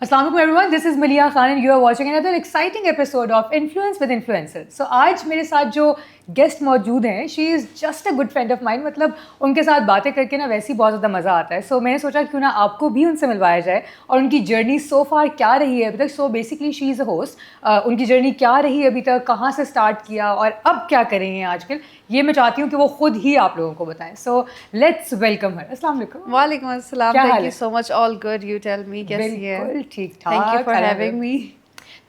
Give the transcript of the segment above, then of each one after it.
Assalamualaikum everyone, this is Malia Khan and you are watching another exciting episode of Influence with Influencer. So आज मेरे साथ जो guest मौजूद हैं, she is just a good friend of mine. मतलब उनके साथ बातें करके ना वैसे ही बहुत ज़्यादा मज़ा आता है. So मैंने सोचा क्यों ना आपको भी उनसे मिलवाया जाए और उनकी जर्नी so far क्या रही है अभी तक. So basically she is a host. उनकी जर्नी क्या रही है अभी तक, कहाँ से स्टार्ट किया और अब क्या कर रही हैं आजकल, ये मैं चाहती हूँ कि वो खुद ही आप लोगों को बताएं. So let's welcome her. अस्सलाम वालेकुम. वालेकुम अस्सलाम. Thank you so much. All good. You tell me. कैसी है? बिल्कुल ठीक ठाक. Thank you for having me.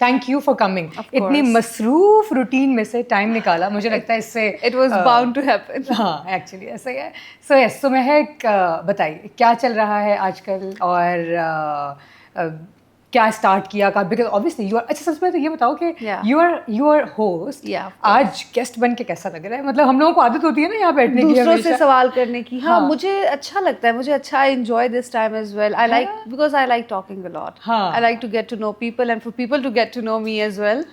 Thank you for coming. इतनी मसरूफ रूटीन में से टाइम निकाला, मुझे लगता है इससे it was bound to happen. हाँ एक्चुअली ऐसा ही है. सो यस, सो महक बताइए क्या चल रहा है आजकल और क्या स्टार्ट किया का, बिकॉज ऑब्वियसली यू आर. अच्छा सबसे पहले तो ये बताओ कि यू आर होस्ट. आज गेस्ट बन के कैसा लग रहा है? मतलब हम लोगों को आदत होती है ना यहाँ बैठने की, दूसरों से सवाल करने की. हाँ मुझे अच्छा लगता है, मुझे अच्छा enjoy this time as well. I like because I like talking a lot. I like to get to know people and for people to get to know me as well.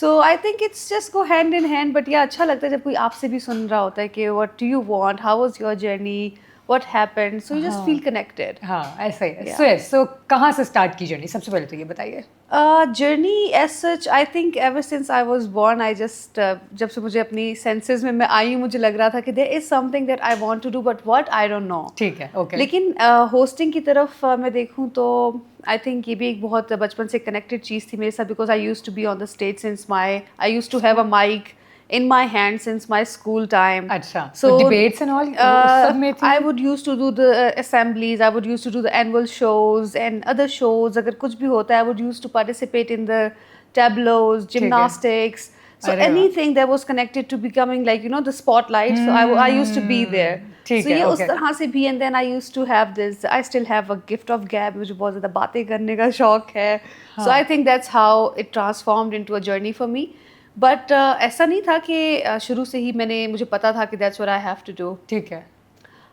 So I think it's just go hand in hand. But ये अच्छा लगता है जब कोई आपसे भी सुन रहा होता है कि what do you want, how was your journey, what happened, so you just feel connected. हाँ ऐसा ही है. So yes, so कहाँ से स्टार्ट की जर्नी, सबसे पहले तो ये बताइए. Journey as such I think ever since I was born I just जब से मुझे अपनी सेंसेस में मैं आई हूँ, मुझे लग रहा था कि there is something that I want to do but what I don't know. ठीक है, okay. लेकिन होस्टिंग की तरफ मैं देखूँ तो आई थिंक ये भी एक बहुत बचपन से कनेक्टेड चीज़ थी मेरे साथ. Because I used to be on the stage since I used to have a mic in my hand since my school time. Acha. So debates and all. I would used to do the assemblies. I would used to do the annual shows and other shows. अगर कुछ भी होता है, I would used to participate in the tableaus, gymnastics. So anything that was connected to becoming like the spotlight. So I used to be there. So ये उस तरह से भी. And then I used to have this. I still have a gift of gab. मुझे बहुत ज़्यादा बातें करने का शौक है. So I think that's how it transformed into a journey for me. But ऐसा नहीं था कि शुरू से ही मुझे पता था कि that's what I have to do. ठीक है.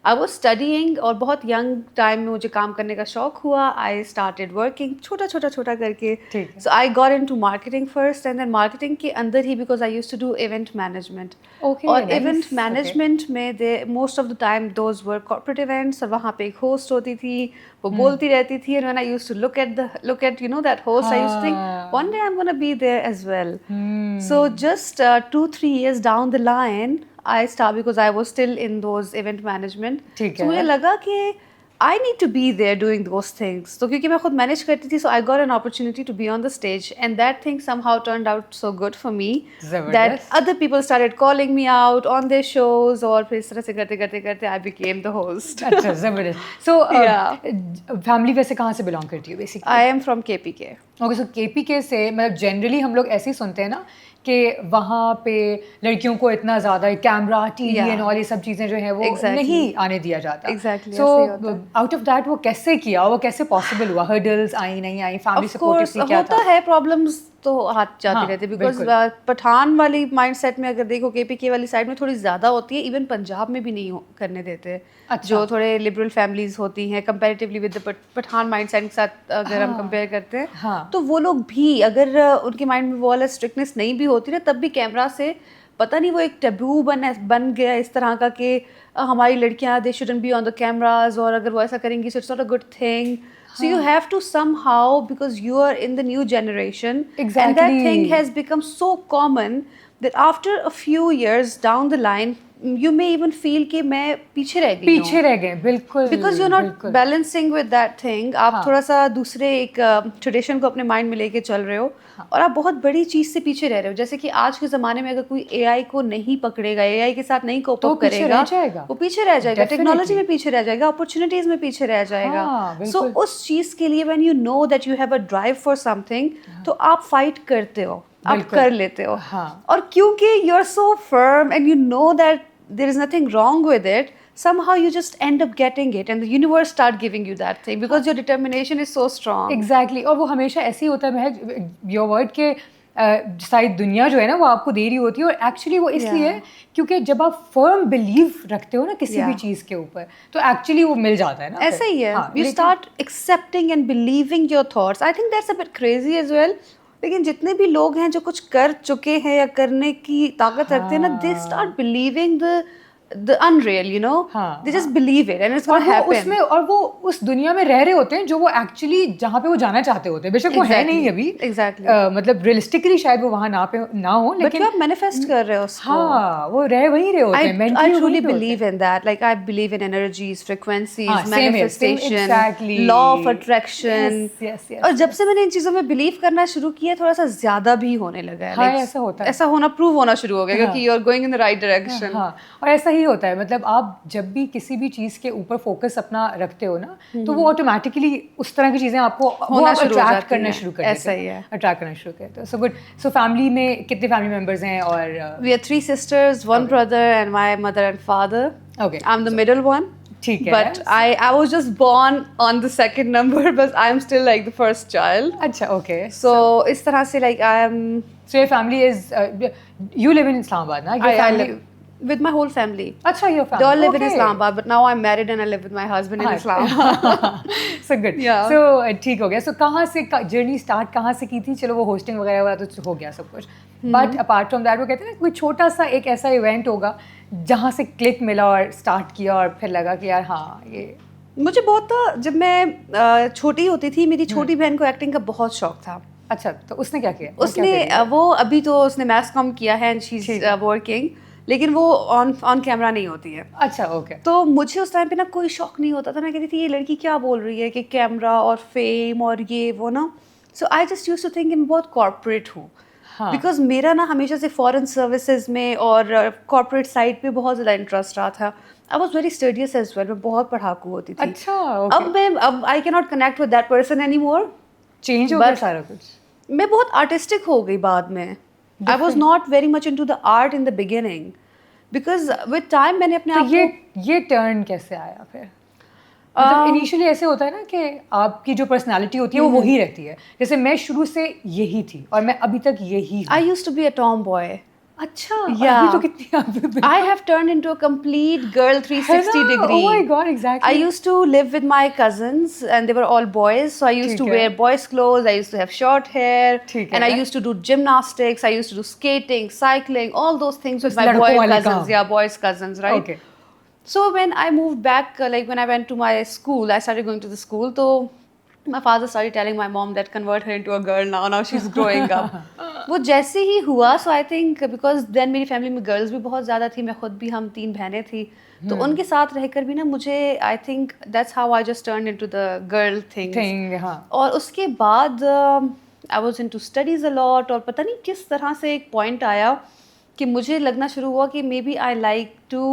आई वाज स्टडीइंग और बहुत यंग टाइम में मुझे काम करने का शौक हुआ. आई स्टार्टेड वर्किंग छोटा करके. So I got into marketing first and then marketing के अंदर ही because I used to do event management. और इवेंट मैनेजमेंट में they most of the time those were corporate events. और वहाँ पे एक होस्ट होती थी, वो बोलती रहती थी. And when I used to look at that host I used to think one day I'm going to be there as well. So just 2-3 years down the line I started because I was still in those event management. So मुझे लगा कि I need to be there doing those things. तो क्योंकि मैं खुद manage करती थी, so I got an opportunity to be on the stage and that thing somehow turned out so good for me that other people started calling me out on their shows और फिर इस तरह से करते I became the host. अच्छा ज़बरदस्त. So family वैसे कहाँ से बिलोंग करती हो basically? I am from KPK. Okay. So KPK से मतलब जनरली हम लोग ऐसे ही सुनते हैं ना कि वहाँ पे लड़कियों को इतना ज़्यादा कैमरा, टीवी एंड ऑल ये सब चीज़ें जो हैं वो नहीं आने दिया जाता. Exactly. So out of that वो कैसे किया, वो कैसे पॉसिबल हुआ? हर्डल्स आई नहीं आई, फैमिली सपोर्ट क्या था? होता है प्रॉब्लम्स तो हाथ जाते रहते. बिकॉज पठान वाली माइंडसेट में अगर देखो KPK वाली साइड में थोड़ी ज़्यादा होती है. इवन पंजाब में भी नहीं करने देते. जो थोड़े लिबरल फैमिलीज होती हैं comparatively with the Pathan mindset के साथ अगर हम कंपेयर करते हैं तो वो लोग भी अगर उनके माइंड में वो वाला स्ट्रिक्टनेस नहीं भी होती ना, तब भी कैमरा से पता नहीं वो एक टैबू बन गया इस तरह का कि हमारी लड़कियां दे shouldn't be on the cameras, और अगर वो ऐसा करेंगी so it's not a good thing. So you have to somehow, because you are in the new generation, and that thing has become so common that after a few years down the line you may even feel कि मैं पीछे रह गई. बिल्कुल. Because you're not balancing with that thing. आप थोड़ा सा दूसरे एक ट्रेडिशन को अपने माइंड में लेके चल रहे हो और आप बहुत बड़ी चीज़ से पीछे रह रहे हो. जैसे कि आज के ज़माने में अगर कोई AI को नहीं पकड़ेगा, AI के साथ नहीं कोप अप करेगा, वो पीछे रह जाएगा. टेक्नोलॉजी में पीछे रह जाएगा, अपॉर्चुनिटीज़ में पीछे रह जाएगा. सो उस चीज़ के लिए when you know that you have a drive for something, तो आप फाइट करते हो, आप कर लेते हो. और क्योंकि you are so firm and you know that there is nothing wrong with it, somehow you just end up getting it and the universe start giving you that thing because your determination is so strong. Exactly. और वो हमेशा ऐसे ही होता है your word के शायद दुनिया जो है ना वो आपको दे रही होती है. और एक्चुअली वो इसलिए क्योंकि जब आप फर्म बिलीव रखते हो ना किसी भी चीज़ के ऊपर, तो एक्चुअली वो मिल जाता है ना. ऐसा ही है. You start accepting and believing your thoughts. I think that's a bit crazy as well. लेकिन जितने भी लोग हैं जो कुछ कर चुके हैं या करने की ताकत रखते हैं ना, they start believing the unreal, you know. हाँ, They just believe it and it's और going to वो happen. उसमें और वो उस दुनिया में रह रहे होते हैं जो वो एक्चुअली जहाँ पे वो जाना चाहते होते हैं, बेशक वो है नहीं अभी, Exactly. मतलब रियलिस्टिकली शायद वो वहाँ ना हो, But लेकिन you are manifest कर रहे हो उसको. हाँ वो रह वहीं रहे होते हैं, I mentally truly वहीं पे होते believe in that. Like I believe in energies, frequencies, हाँ, same here, same manifestation, exactly. law of attraction. Yes, और जब से मैंने इन चीज़ों में बिलीव करना शुरू किया थोड़ा सा ज़्यादा भी होने लगा है. हाँ, Like, ऐसा होता है. ऐसा होना प्रूव होना शुरू हो गया क्योंकि you are going in the right direction. हाँ, और ऐसा ही होता है, मतलब आप जब भी किसी भी चीज़ के ऊपर फोकस अपना रखते हो ना, तो वो ऑटोमेटिकली उस तरह की चीज़ें आपको अट्रैक्ट करना शुरू कर देते हैं. ऐसा ही है. अट्रैक्ट करना शुरू करते हैं. So good. सो फैमिली में कितने फैमिली मेंबर्स हैं? और We are 3 sisters, 1 brother and my mother and father. Okay. I'm the middle one. ठीक है. But I was just born on the second number, but I'm still like the first child. अच्छा, okay. So इस तरह से like I am. So your family is you live in Islamabad, ना? I live with my whole family. अच्छा, your family. They all live in Islamabad, but now I'm married and I live with my husband in Islamabad. So good. Yeah. So ठीक हो गया. So कहाँ से journey start कहाँ से की थी? चलो वो होस्टिंग वगैरह वाला तो हो गया सब कुछ. But apart from that वो कहते हैं ना कोई छोटा सा एक ऐसा इवेंट होगा जहाँ से क्लिक मिला और स्टार्ट किया और फिर लगा कि यार हाँ ये मुझे बहुत जब मैं छोटी होती थी मेरी छोटी बहन को एक्टिंग का बहुत शौक था. अच्छा, तो उसने क्या किया? उसने वो अभी तो उसने मैथ्स कॉम किया है एंड शी इज वर्किंग, लेकिन वो ऑन कैमरा नहीं होती है. अच्छा, ओके. तो मुझे उस टाइम पे ना कोई शौक नहीं होता था. मैं कहती थी ये लड़की क्या बोल रही है कि कैमरा और फेम और ये वो ना. So I just used to think मैं बहुत कॉर्पोरेट हूँ. बिकॉज मेरा ना हमेशा से फॉरेन सर्विसेज में और कॉर्पोरेट साइड पे बहुत ज़्यादा इंटरेस्ट रहा था. I was very studious as well. मैं बहुत पढ़ाकू होती थी. अच्छा, okay. अब I can not connect with that person any more. Change हो गया सारा कुछ. मैं बहुत आर्टिस्टिक हो गई बाद में. I was not very much into the art in the beginning because with time मैंने अपने आप को ये टर्न कैसे आया फिर? मतलब इनिशियली ऐसे होता है ना कि आपकी जो पर्सनालिटी होती है वो वही रहती है. जैसे मैं शुरू से यही थी और मैं अभी तक यही हूँ. I used to be a tomboy. अच्छा, yeah. अभी तो कितनी I have turned into a complete girl 360 degree. Oh my god, exactly. I used to live with my cousins and they were all boys, so I used to wear boys clothes. I used to have short hair and I used to do gymnastics. I used to do skating, cycling, all those things with my boy cousins. Yeah, boys cousins, right? Okay. So when I moved back, like when I went to my school, I started going to the school. So my father started telling my mom that convert her into a girl now. Now she's growing up. वो जैसे ही हुआ, so I think because then मेरी family में girls भी बहुत ज़्यादा थी. मैं खुद भी हम 3 बहनें थी. तो उनके साथ रहकर भी ना मुझे I think that's how I just turned into the girl thing. हाँ. और उसके बाद I was into studies a lot. और पता नहीं किस तरह से एक point आया कि मुझे लगना शुरू हुआ कि maybe I like to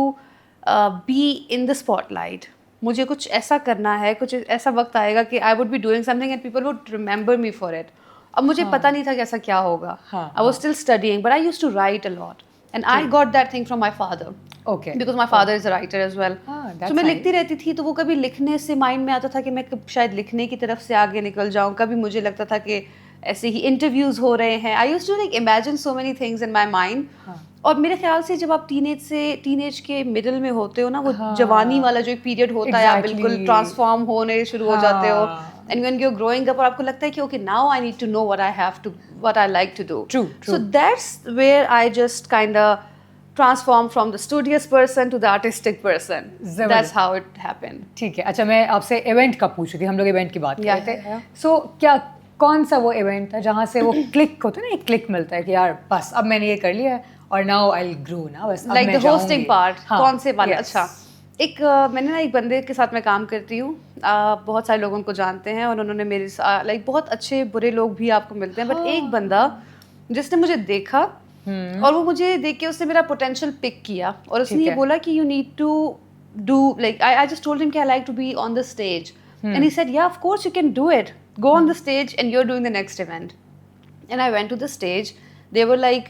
be in the spotlight. मुझे कुछ ऐसा करना है, कुछ ऐसा वक्त आएगा कि I would be doing something and people would remember me for it. अब मुझे पता नहीं था कि ऐसा क्या होगा. I was still studying, but I used to write a lot, and I got that thing from my father. Okay. Because my father is a writer as well. So मैं लिखती रहती थी, तो वो कभी लिखने से माइंड में आता था कि मैं शायद लिखने की तरफ से आगे निकल जाऊँ. कभी मुझे लगता था कि ऐसे ही इंटरव्यूज हो रहे हैं. I used to like imagine so many things in my mind. और मेरे ख्याल से जब आप टीनेज के मिडिल में होते हो ना, वो जवानी वाला जो एक पीरियड होता है, आप बिल्कुल ट्रांसफॉर्म होने शुरू हो जाते हो. And when you're growing up और आपको लगता है कि okay, now I need to know what I like to do. True. So that's where I just kind of transformed from the studious person to the artistic person. That's how it happened. ठीक है. अच्छा, मैं आपसे event का पूछ रही थी. हम लोग इवेंट की बात कर रहे थे. So क्या कौन सा वो इवेंट था जहाँ से वो क्लिक होता है ना, एक क्लिक मिलता है कि यार बस अब मैंने ये कर लिया है और now I'll grow ना, बस like the hosting part. कौन से वाला? Yes. अच्छा, एक मैंने ना एक बंदे के साथ मैं काम करती हूँ. बहुत सारे लोग उनको जानते हैं और उन्होंने मेरे लाइक बहुत अच्छे बुरे लोग भी आपको मिलते हैं. बट एक बंदा जिसने मुझे देखा और वो मुझे देख के उसने मेरा पोटेंशियल पिक किया और उसने ये बोला कि you need to do like I just told him कि I like to be on the stage and he said ya of course you can do it, go on the stage and you are doing the next event. And I went to the stage. They were like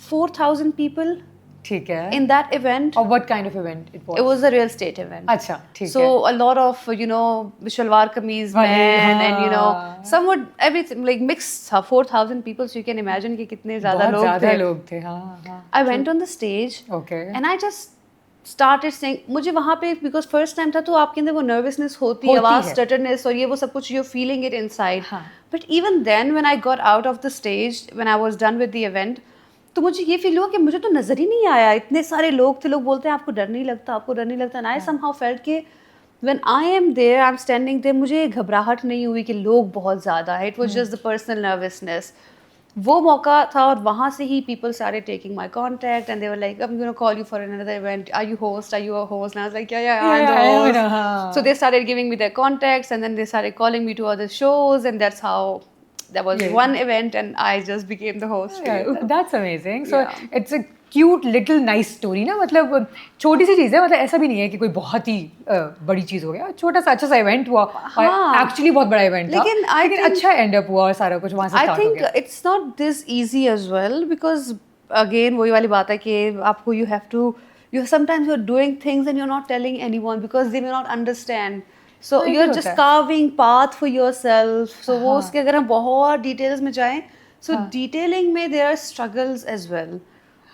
4,000 people. ठीक है. In that event. Or what kind of event it was? It was a real estate event. अच्छा, ठीक है. So a lot of shalwar kameez men and some would everything like mixed 4,000 people. So you can imagine कि कितने ज़्यादा लोग थे. हाँ. I went on the stage. Okay. And I just started saying. मुझे वहाँ पे because first time था तो आपके अंदर वो nervousness होती है, आवाज़ stutterness और ये वो सब कुछ you're feeling it inside. But even then when I got out of the stage, when I was done with the event, तो मुझे ये फील हुआ कि मुझे तो नज़र ही नहीं आया, इतने सारे लोग थे, लोग बोलते हैं आपको डर नहीं लगता, आपको डर नहीं लगता, एंड आई समहाउ फेल्ट कि when I am there, I am standing there, मुझे घबराहट नहीं हुई कि लोग बहुत ज़्यादा है, it was just the personal nervousness. वो मौका था और वहाँ से ही people started taking my contact and they were like, I'm going to call you for another event, are you host, are you a host? And I was like, yeah, I'm the host. So they started giving me their contacts and then they started calling me to other shows, and that's how there was one event and I just became the host. That's amazing. So it's a cute little nice story ना, मतलब छोटी सी चीज़ है, मतलब ऐसा भी नहीं है कि कोई बहुत ही बड़ी चीज़ हो गया, छोटा सा अच्छा सा इवेंट हुआ, और एक्चुअली बहुत बड़ा इवेंट था, लेकिन अच्छा एंड अप हुआ और सारा कुछ वहाँ से स्टार्ट हो गया। I think it's not this easy as well because again वही वाली बात है कि आपको you sometimes you're doing things and you're not telling anyone because they may not understand. So you're just carving path for yourself. So वो उसके अगर हम बहुत details में जाएं, so detailing में there are struggles as well.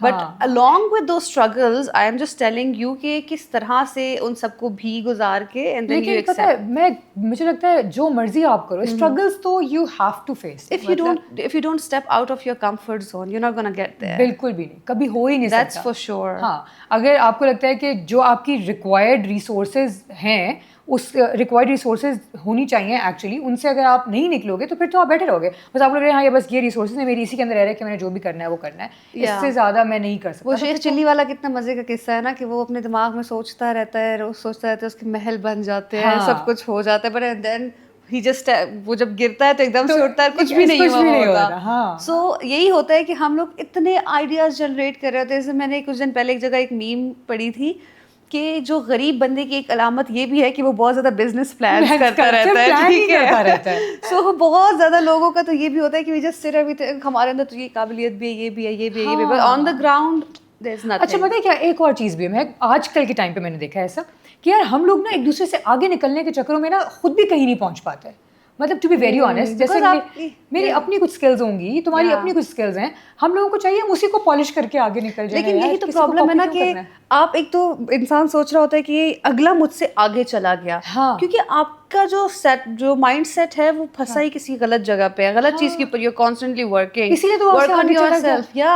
But along with those struggles, I am just telling you कि किस तरह से उन सबको भी गुजार के and then you accept. लेकिन मुझे लगता है जो मर्जी आप करो, struggles तो you have to face. If you don't step out of your comfort zone, you're not gonna get there. बिल्कुल भी नहीं, कभी हो ही नहीं सकता. That's for sure. हाँ, अगर आपको लगता है कि जो आपकी required resources हैं, उस रिक्वायर्ड रिसोर्सेज होनी चाहिए एक्चुअली, उनसे अगर आप नहीं निकलोगे तो फिर तो आप बैठे रहोगे, बस आप लोग हाँ ये बस ये रिसोर्सेज है, मेरी इसी के अंदर रह रहा है कि मैंने जो भी करना है वो करना है, इससे ज़्यादा मैं नहीं कर सकता। वो शेर चिल्ली वाला कितना मज़े का किस्सा है ना कि वो अपने दिमाग में सोचता रहता है, रोज सोचता रहता है, उसके महल बन जाते हैं, सब कुछ हो जाता है, बट देन ही जस्ट वो जब गिरता है तो एकदम से उठता है, कुछ भी नहीं होता। सो यही होता है कि हम लोग इतने आइडियाज जनरेट कर रहे होते हैं। जैसे मैंने कुछ दिन पहले एक जगह एक मीम पढ़ी थी कि जो गरीब बंदे की एक अलामत ये भी है कि वो बहुत ज़्यादा बिजनेस प्लान करता रहता है, ठीक है। सो बहुत ज़्यादा लोगों का तो ये भी होता है कि वी जस्ट सिर्फ अभी हमारे अंदर तो ये काबिलियत भी है, ये भी है, ये भी है, ये भी है, on the ground there is nothing. अच्छा पता है क्या, एक और चीज़ भी है, आजकल के टाइम पे मैंने देखा है ऐसा कि यार हम लोग ना एक दूसरे से आगे निकलने के चक्करों में ना खुद भी कहीं नहीं पहुंच पाते। मतलब टू बी वेरी ऑनेस्ट, जैसे मेरी अपनी कुछ स्किल्स होंगी, तुम्हारी अपनी कुछ स्किल्स हैं, हम लोगों को चाहिए हम उसी को पॉलिश करके आगे निकल जाए। लेकिन यही तो प्रॉब्लम है ना कि आप एक तो इंसान सोच रहा होता है कि अगला मुझसे आगे चला गया, क्योंकि आपका जो माइंड सेट है वो फंसा ही किसी गलत जगह पे है, गलत चीज के ऊपर, यूर कॉन्स्टेंटली वर्किंग, इसीलिए तो वर्क ऑन योरसेल्फ। या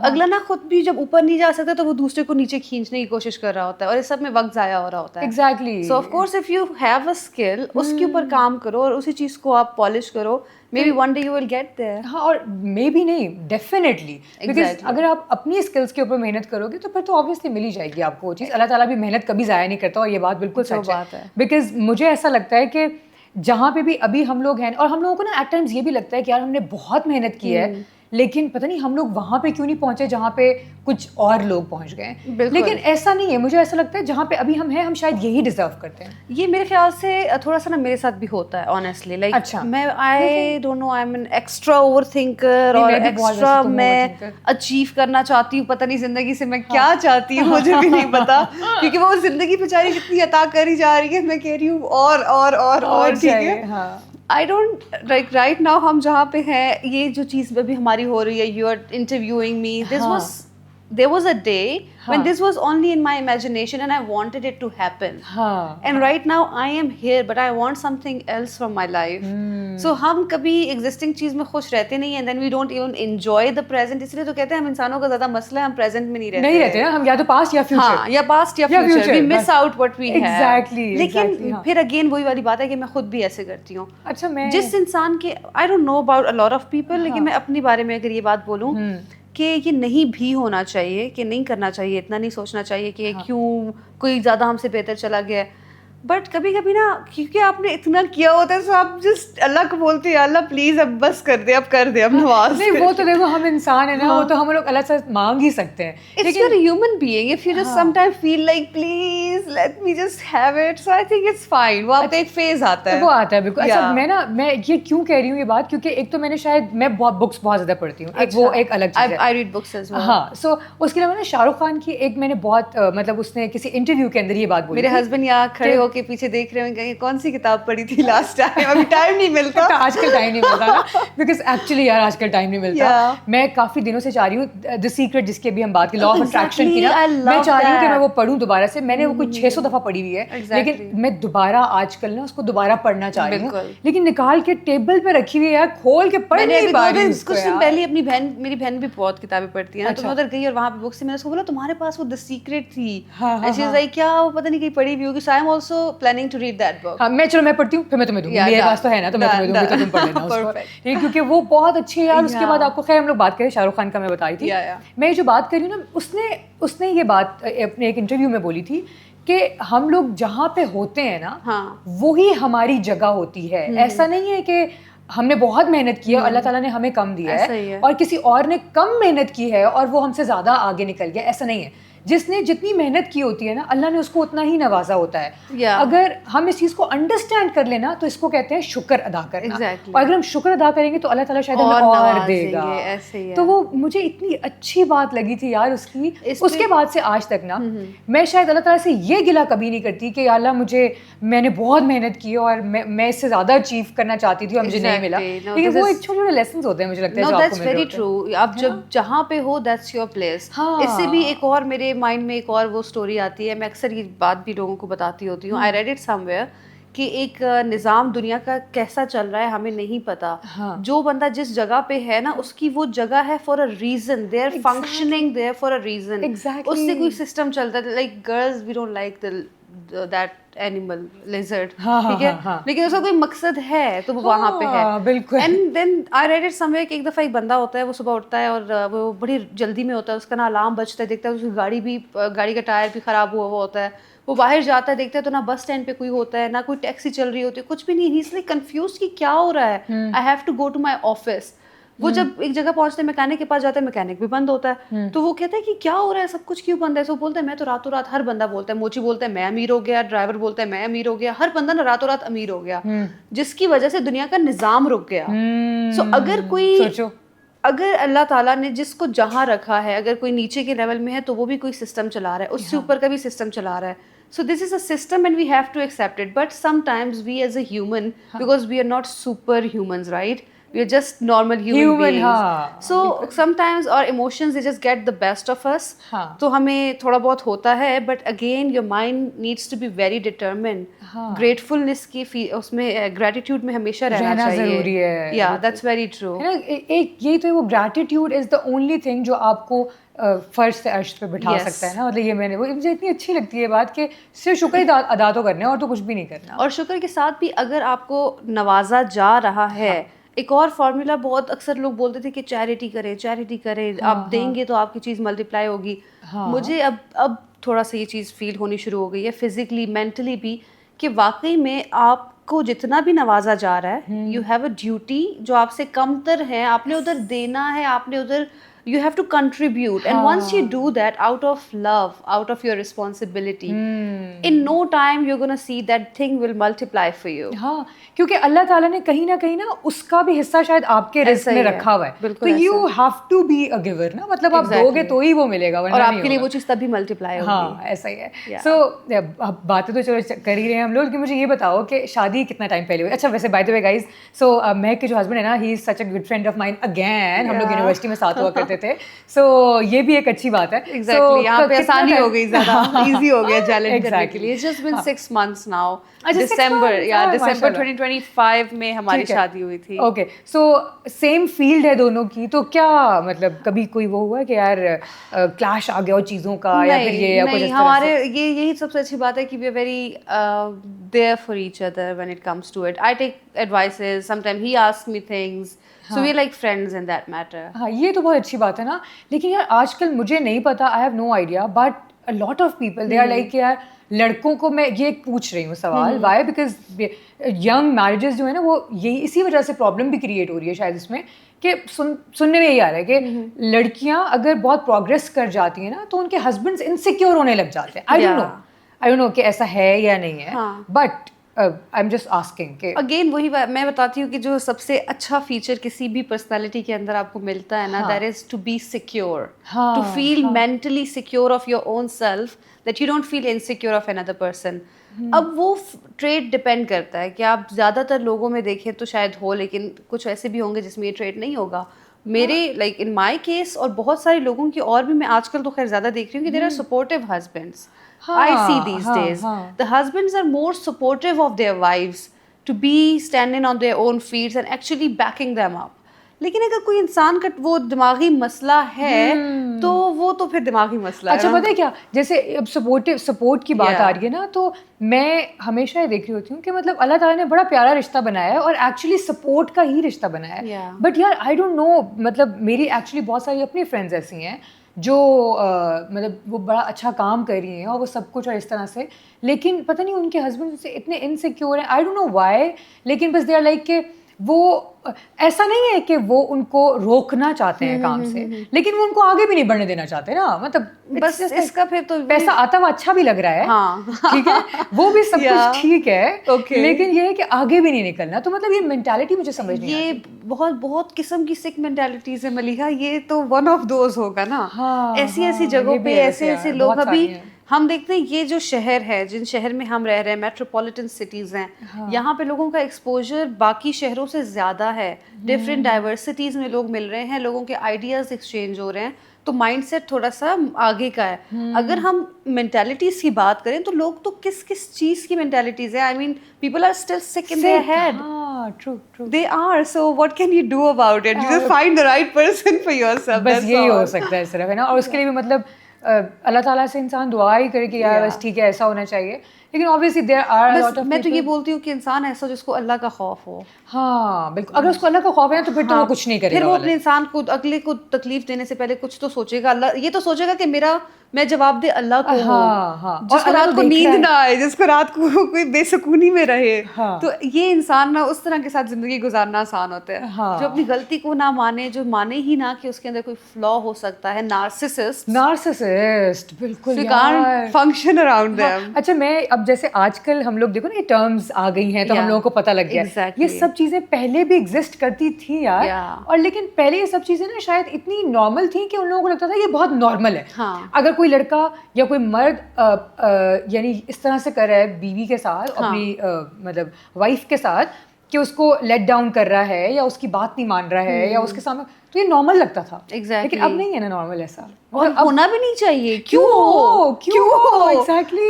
अगला ना खुद भी जब ऊपर नहीं जा सकता तो वो दूसरे को नीचे खींचने की कोशिश कर रहा होता है, और इस सब में वक्त जाया हो रहा होता है। Exactly. So of course if you have a skill, उसके ऊपर काम करो और उसी चीज को आप पॉलिश करो, maybe one day you will get there. हाँ, और मे बी नहीं, डेफिनेटली, बिकॉज अगर आप अपनी स्किल्स के ऊपर मेहनत करोगे तो फिर तो ऑब्वियसली मिल ही जाएगी आपको वो चीज़। अल्लाह ताला भी मेहनत कभी ज़ाया नहीं करता, और ये बात बिल्कुल सच है। बिकॉज मुझे ऐसा लगता है कि जहाँ पे भी अभी हम लोग हैं, और हम लोगों को ना एट टाइम्स ये भी लगता है कि यार हमने बहुत मेहनत की है, लेकिन पता नहीं हम लोग वहाँ पे क्यों नहीं पहुँचे जहाँ पे कुछ और लोग पहुँच गए। लेकिन ऐसा नहीं है, मुझे ऐसा लगता है जहाँ पे अभी हम हैं, हम शायद यही डिजर्व करते हैं। ये मेरे ख्याल से थोड़ा सा ना मेरे साथ भी होता है ऑनेस्टली, लाइक अच्छा, मैं I don't know, I am an extra overthinker, और एक्स्ट्रा मैं अचीव करना चाहती हूँ, पता नहीं जिंदगी से मैं क्या चाहती हूँ, मुझे भी नहीं पता, क्योंकि वो जिंदगी बेचारी कितनी अता करी जा रही है, मैं कह रही हूँ और ठीक है। I don't like right now हम जहाँ पे हैं, ये जो चीज़ अभी हमारी हो रही है, you are interviewing me, there was a day when this was only in my imagination and I wanted it to happen. And right now I am here, but I want something else from my life. So हम कभी existing चीज़ में खुश रहते नहीं, and then we don't even enjoy the present. इसलिए तो कहते हैं हम इंसानों का ज़्यादा मसला है, हम present में नहीं रहते हैं, हम या तो past या future। हाँ, या past या future, we miss out what we have। Exactly। लेकिन फिर again वही वाली बात है कि मैं खुद भी ऐसे करती हूँ। अच्छा, मैं जिस इंसान के I don't know about a lot of people, लेकिन मैं अपने बारे में अगर ये बात बोलूँ कि ये नहीं भी होना चाहिए, कि नहीं करना चाहिए, इतना नहीं सोचना चाहिए कि क्यों कोई ज़्यादा हमसे बेहतर चला गया, बट कभी कभी ना क्योंकि आपने इतना किया होता है तो आप जस्ट अल्लाह को बोलते हैं, अल्लाह प्लीज अब बस कर दे, अब कर दे, अब नवाज। नहीं, वो तो देखो हम इंसान है ना, वो तो हम लोग अल्लाह से मांग ही सकते हैं। If you're a human being, if you just sometimes feel like please let me just have it, so I think it's fine। वो आपका एक फेज आता है, वो आता है बिल्कुल। अच्छा, मैं ये क्यों कह रही हूँ ये बात, क्योंकि एक तो मैं बहुत बुक्स बहुत ज़्यादा पढ़ती हूँ, एक वो एक अलग चीज़ है। I read books as well। हाँ, सो उसके अलावा ना शाहरुख खान की एक मैंने बहुत मतलब उसने किसी इंटरव्यू के अंदर ये बात बोली, मेरे हस्बैंड यहाँ खड़े होकर होके पीछे देख रहे होंगे कौन सी किताब पढ़ी थी लास्ट टाइम, अभी टाइम नहीं मिलता। आजकल टाइम नहीं मिलता ना, बिकॉज एक्चुअली यार आजकल टाइम नहीं मिलता। मैं काफी दिनों से चाह रही हूँ द सीक्रेट, जिसकी अभी हम बात की, लॉ ऑफ अट्रैक्शन की ना, मैं चाह रही हूँ कि मैं वो पढ़ूं दोबारा से। मैंने वो कुछ 600 दफा पढ़ी हुई है, लेकिन मैं दोबारा आजकल ना उसको दोबारा पढ़ना चाह रही हूँ, लेकिन निकाल के टेबल पे रखी हुई है यार, खोल के पढ़ नहीं पा रही हूँ। कुछ दिन पहले अपनी बहन, मेरी बहन भी बहुत किताबें पढ़ती है ना, तो मैं उधर गई और वहाँ पे बुक से मैंने उसको बोला तुम्हारे पास वो द सीक्रेट थी, शी इज लाइक क्या वो पता नहीं कहीं पढ़ी भी होगी, so I am also planning to read that book. हाँ, मैं पढ़ती हूँ, फिर मैं तुम्हें दूंगी, मेरे पास तो है ना, तो मैं तुम्हें दूंगी, तो तुम पढ़ लेना उसको, ठीक, क्योंकि वो बहुत अच्छी है यार। उसके बाद आपको, खैर हम लोग बात करें शाहरुख खान का, मैं बताई थी, मैं जो बात कर रही हूँ ना, उसने ये बात अपने एक इंटरव्यू में बोली थी कि हम लोग जहाँ पे होते हैं ना, वही हमारी जगह होती है। ऐसा नहीं है कि हमने बहुत मेहनत की है, अल्लाह ताला ने हमें कम दिया है, और किसी और ने कम मेहनत की है और वो हमसे ज़्यादा आगे निकल गया, ऐसा नहीं है। जिसने जितनी मेहनत की होती है ना, अल्लाह ने उसको उतना ही नवाजा होता है। अगर हम इस चीज़ को अंडरस्टैंड कर लेना, तो इसको कहते हैं शुक्र अदा करना। और अगर हम शुक्र अदा करेंगे तो अल्लाह ताला शायद हमें और देगा। तो वो मुझे इतनी अच्छी बात लगी थी यार उसकी। उसके बाद से आज तक ना मैं शायद अल्लाह ताला से ये गिला कभी नहीं करती कि अल्लाह मैंने बहुत मेहनत की और मैं इससे ज़्यादा अचीव करना चाहती थी और मुझे नहीं मिला। लेकिन वो एक छोटे छोटे लेसन होते हैं, मुझे लगता है। That's very true. आप जब जहाँ पे हो, दैट्स योर प्लेस। इससे भी एक और मेरे माइंड में एक और वो स्टोरी आती है, मैं अक्सर ये बात भी लोगों को बताती होती हूँ। आई रेड इट समवेयर कि एक निज़ाम दुनिया का कैसा चल रहा है हमें नहीं पता। जो बंदा जिस जगह पे है ना, उसकी वो जगह है for a reason, they are functioning there for a reason. उससे कोई सिस्टम चलता है। Like girls we don't like that animal lizard, ठीक है, लेकिन उसका कोई मकसद है तो वो वहाँ पे है, बिल्कुल। And then I read it somewhere कि एक दफ़ा एक बंदा होता है, वो सुबह उठता है और वो बड़ी जल्दी में होता है, उसका ना अलार्म बजता है, देखता है उसकी गाड़ी का टायर भी ख़राब हुआ होता है, वो बाहर जाता है, देखता है तो ना बस स्टैंड पे कोई होता है, ना कोई टैक्सी चल रही होती है, कुछ भी नहीं। ही इज लाइक कंफ्यूज्ड कि क्या हो रहा है, I have to go to my office. वो जब एक जगह पहुंचते हैं, मैकेनिक के पास जाते हैं, मैकेनिक भी बंद होता है, तो वो कहता है कि क्या हो रहा है, सब कुछ क्यों बंद है। सो बोलता है मैं तो रातों रात, हर बंदा बोलता है, मोची बोलता है मैं अमीर हो गया, ड्राइवर बोलता है मैं अमीर हो गया, हर बंदा ना रातों रात अमीर हो गया, जिसकी वजह से दुनिया का निजाम रुक गया। सो अगर अल्लाह ताला ने जिसको जहाँ रखा है, अगर कोई नीचे के लेवल में है तो वो भी कोई सिस्टम चला रहा है, उससे ऊपर का भी सिस्टम चला रहा है। So this is a system and we have to accept it. But sometimes we as a human, because we are not superhumans, right? We are just normal human beings. So sometimes our emotions, they just get the best of us. तो हमें थोड़ा बहुत होता है, but again your mind needs to be very determined. Gratefulness की उसमें gratitude में हमेशा रहना चाहिए, जरूरी है। Yeah, that's very true. है ना, एक यही तो है, वो gratitude is the only thing जो आपको फर्श से अर्श पे बिठा सकता है ना। मतलब ये मुझे इतनी अच्छी लगती है बात कि सिर्फ शुक्र अदा तो करना है और तो कुछ भी नहीं करना। और शुक्र के साथ भी अगर आपको नवाजा जा रहा है, एक और फॉर्मूला बहुत अक्सर लोग बोलते थे कि चैरिटी करें, आप देंगे तो आपकी चीज़ मल्टीप्लाई होगी। मुझे अब थोड़ा सा ये चीज़ फील होनी शुरू हो गई है, फिजिकली मेंटली भी, कि वाकई में आपको जितना भी नवाजा जा रहा है, यू हैव अ ड्यूटी, जो आपसे कमतर है आपने उधर देना है, आपने उधर you have to contribute, and once you do that out of love, out of your responsibility, in no time you're going to see that thing will multiply for you. हाँ, क्योंकि अल्लाह ताला ने कहीं ना उसका भी हिस्सा शायद आपके रिस्क में रखा हुआ है, तो you have to be a giver ना, मतलब आप दोगे तो ही वो मिलेगा, वरना और आपके लिए वो चीज़ तभी मल्टीप्लाई होगी। हाँ, ऐसा ही है। So बातें तो चलो कर ही रहे हैं हम लोग, लेकिन मुझे ये बताओ कि शादी कितना टाइम पहले हुई? अच्छा, वैसे बाय द वे गाइस, सो महक के जो हस्बैंड है ना, he is such a good friend of mine again, हम लोग यूनिवर्सिटी में साथ हुआ करते थे। सो ये भी एक अच्छी बात है। एग्जैक्टली, यहाँ पे आसानी हो गई, ज़्यादा इजी हो गया चैलेंज करने के लिए। जस्ट बिन 6 months नाउ, दिसंबर 2025 में हमारी शादी हुई थी। ओके, सो सेम फील्ड है दोनों की, तो क्या मतलब कभी कोई वो हुआ कि यार क्लैश आ गया चीज़ों का, या फिर ये या कुछ? हमारे यही सबसे अच्छी बात है कि we are very there for each other when it comes to it. I take advices, sometime he asks me things, so we're like friends in that matter. हाँ, ये तो बहुत अच्छी बात है ना। लेकिन यार आजकल मुझे नहीं पता, I have no idea, but a lot of people they are like यार लड़कों को, मैं ये पूछ रही हूँ सवाल, वाई, बिकॉज यंग मैरिजेस जो है ना, वो यही इसी वजह से प्रॉब्लम भी क्रिएट हो रही है शायद इसमें, कि सुनने में यही आ रहा है कि लड़कियाँ अगर बहुत प्रोग्रेस कर जाती हैं ना, तो उनके हस्बैंड्स इनसिक्योर होने लग जाते हैं। आई डोंट नो कि ऐसा है या नहीं है, but I am just asking कि अगेन वही बात मैं बताती हूँ कि जो सबसे अच्छा फीचर किसी भी पर्सनालिटी के अंदर आपको मिलता है ना, that is to be secure, to feel mentally secure of your own self, that you don't feel insecure of another person. अब वो ट्रेट डिपेंड करता है कि आप ज़्यादातर लोगों में देखें तो शायद हो, लेकिन कुछ ऐसे भी होंगे जिसमें ये ट्रेट नहीं होगा। मेरे लाइक इन माय केस और बहुत सारे लोगों की और भी मैं आजकल तो खैर ज़्यादा देख रही हूँ कि there are supportive husbands. I see these days. The husbands are more supportive of their wives to be standing on their own feet and actually backing them up. लेकिन अगर कोई इंसान का वो दिमागी मसला है तो वो तो फिर दिमागी मसला है। अच्छा पता है क्या, जैसे अब सपोर्ट की बात आ रही है ना, तो मैं हमेशा ये देख रही होती हूँ कि मतलब अल्लाह ताला ने बड़ा प्यारा रिश्ता बनाया है और एक्चुअली सपोर्ट का ही रिश्ता बनाया है। बट यार आई डोंट नो, मतलब मेरी एक्चुअली बहुत सारी अपनी फ्रेंड्स ऐसी हैं जो मतलब वो बड़ा अच्छा काम कर रही हैं और वो सब कुछ और इस तरह से, लेकिन पता नहीं उनके हस्बैंड से इतने इनसिक्योर हैं, आई डोंट नो व्हाई, लेकिन बस दे आर लाइक कि वो ऐसा नहीं है कि वो उनको रोकना चाहते हैं काम से, लेकिन वो उनको आगे भी नहीं बढ़ने देना चाहते ना, मतलब बस इसका फिर तो पैसा आता हुआ अच्छा भी लग रहा है, हाँ ठीक है, वो भी सब कुछ ठीक है, लेकिन ये है कि आगे भी नहीं निकलना। तो मतलब ये मेंटालिटी मुझे समझ नहीं आती। ये बहुत बहुत किस्म की सिक मेंटालिटीज है मलिहा, ये तो वन ऑफ दोज होगा ना। ऐसी जगहों पे ऐसे लोग अभी हम देखते हैं, ये जो शहर है, जिन शहर में हम रह रहे हैं, मेट्रोपॉलिटन सिटीज़ हैं, यहाँ पे लोगों का एक्सपोजर बाकी शहरों से ज़्यादा है, डिफरेंट डाइवर्सिटीज़ में लोग मिल रहे हैं, लोगों के आइडियाज़ एक्सचेंज हो रहे हैं, तो माइंडसेट थोड़ा सा आगे का है। अगर हम मेंटालिटीज़ की बात करें तो लोग तो किस किस चीज़ की मेंटालिटीज़ है, I mean people are still sick in their head, they are, so what can you do about it? You just find the right person for yourself, बस यही हो सकता है सिर्फ, है ना। और उसके लिए भी मतलब अल्लाह ताला से इंसान दुआ ही करे कि यार बस ठीक है ऐसा होना चाहिए, लेकिन obviously there are lot of, मैं तो ये बोलती हूँ कि इंसान ऐसा जिसको अल्लाह का खौफ हो। हाँ बिल्कुल, अगर उसको अल्लाह का खौफ है ना तो फिर तो वो कुछ नहीं करेगा, फिर वो अपने इंसान को अगले को तकलीफ देने से पहले कुछ तो सोचेगा। अल्लाह ये तो सोचेगा कि मैं जवाब दे अल्लाह को, जिसको रात को नींद ना आए, जिसको रात को कोई बेसुकूनी में रहे, तो ये इंसान ना उस तरह के साथ जिंदगी गुजारना आसान होता है, जो अपनी गलती को ना माने, जो माने ही ना कि उसके अंदर कोई फ्लॉ हो सकता है। नार्सिसिस्ट बिल्कुल फंक्शन अराउंड देम। अच्छा मैं अब जैसे आजकल हम लोग देखो ना ये टर्म्स आ गई हैं तो हम लोगों को पता लग गया, ये सब चीजें पहले भी एग्जिस्ट करती थी यार, और लेकिन पहले ये सब चीजें ना शायद इतनी नॉर्मल थी कि उन लोगों को लगता था ये बहुत नॉर्मल है। अगर कोई लड़का या कोई मर्द यानी इस तरह से कर रहा है बीवी के साथ, अपनी मतलब वाइफ के साथ, कि उसको लेट डाउन कर रहा है या उसकी बात नहीं मान रहा है या उसके सामने, तो ये नॉर्मल लगता था। लेकिन अब नहीं है ना नॉर्मल ऐसा, और होना भी नहीं चाहिए। क्यों हो exactly.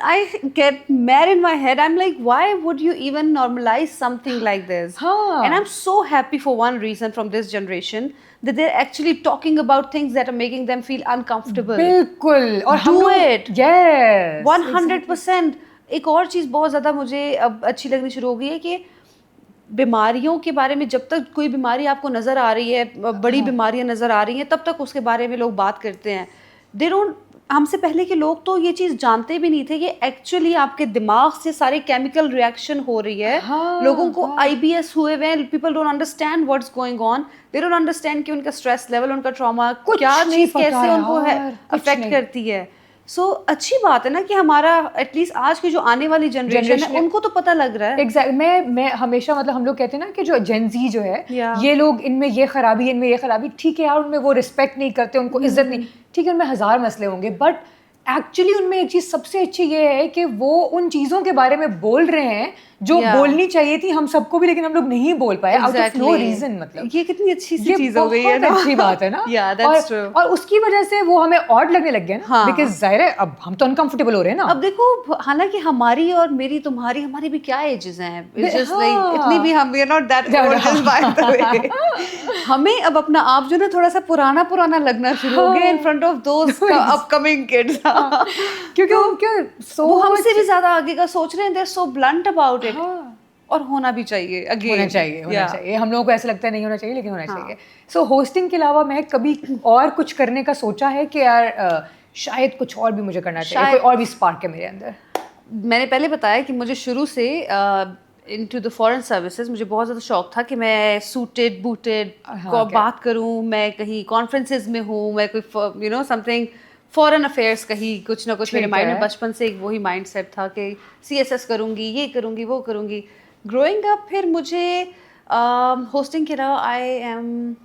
I get mad in my head. I'm like, why would you even normalize something like this? And I'm so happy for one reason from this generation, that they're actually talking about things that are making them feel uncomfortable. बिल्कुल, और do it. Yes, 100%. एक और चीज़ बहुत ज़्यादा मुझे अब अच्छी लगनी शुरू हो गई है कि बीमारियों के बारे में, जब तक कोई बीमारी आपको नज़र आ रही है, बड़ी बीमारियां नज़र आ रही हैं, तब तक उसके बारे में लोग बात करते हैं। दे डोंट, हमसे पहले के लोग तो ये चीज़ जानते भी नहीं थे कि एक्चुअली आपके दिमाग से सारे केमिकल रिएक्शन हो रही है। लोगों को IBS हुए हुए, people don't understand what's going on, they don't understand कि उनका स्ट्रेस लेवल, उनका ट्रॉमा, क्या चीज़ कैसे उनको अफेक्ट करती है। सो अच्छी बात है ना कि हमारा एटलीस्ट आज की जो आने वाली जनरेशन है उनको तो पता लग रहा है। एग्जैक्ट, मैं हमेशा मतलब हम लोग कहते हैं ना कि जो जेन ज़ी जो है, ये लोग इनमें ये खराबी, इनमें ये खराबी, ठीक है यार, उनमें वो रिस्पेक्ट नहीं करते, उनको इज्जत नहीं, ठीक है, उनमें हज़ार मसले होंगे, बट एक्चुअली उनमें एक चीज़ सबसे अच्छी ये है कि वो उन चीज़ों के बारे में बोल रहे हैं जो बोलनी चाहिए थी हम सबको भी, लेकिन हम लोग नहीं बोल पाए आउट ऑफ नो रीजन। मतलब ये कितनी अच्छी सी चीज हो गई है ना, अच्छी बात है ना। और उसकी वजह से वो हमें ऑड लगने लग गया ना, बिकॉज़ जाहिर है अब हम तो अनकंफर्टेबल हो रहे हैं ना। अब देखो, हालांकि हमारी और मेरी, तुम्हारी, हमारी भी क्या एजेस हैं, इतनी भी हम, we are not that old just by the way. हमें अब अपना आप जो ना थोड़ा सा पुराना लगना शुरू हो गया in front of those upcoming kids, क्योंकि वो हमसे भी ज्यादा आगे का सोच रहे हैं, they are so blunt about it. और होना भी चाहिए, होना चाहिए। हम लोगों को ऐसा लगता है नहीं होना चाहिए, लेकिन होना चाहिए। सो होस्टिंग के अलावा मैं कभी और कुछ करने का सोचा है कि यार शायद कुछ और भी मुझे करना चाहिए, कोई और भी स्पार्क है मेरे अंदर। मैंने पहले बताया कि मुझे शुरू से इनटू द फॉरेन सर्विसेज मुझे बहुत ज़्यादा शौक था कि मैं सूटेड बूटेड बात करूँ, मैं कहीं कॉन्फ्रेंसेज में हूँ, मैं कोई समथिंग फॉरेन अफेयर्स का ही कुछ ना कुछ मेरे ठीक माइंड है। में बचपन से एक वही माइंड सेट था कि CSS करूँगी, ये करूँगी, वो करूँगी। ग्रोइंग अप फिर मुझे होस्टिंग के अलावा I am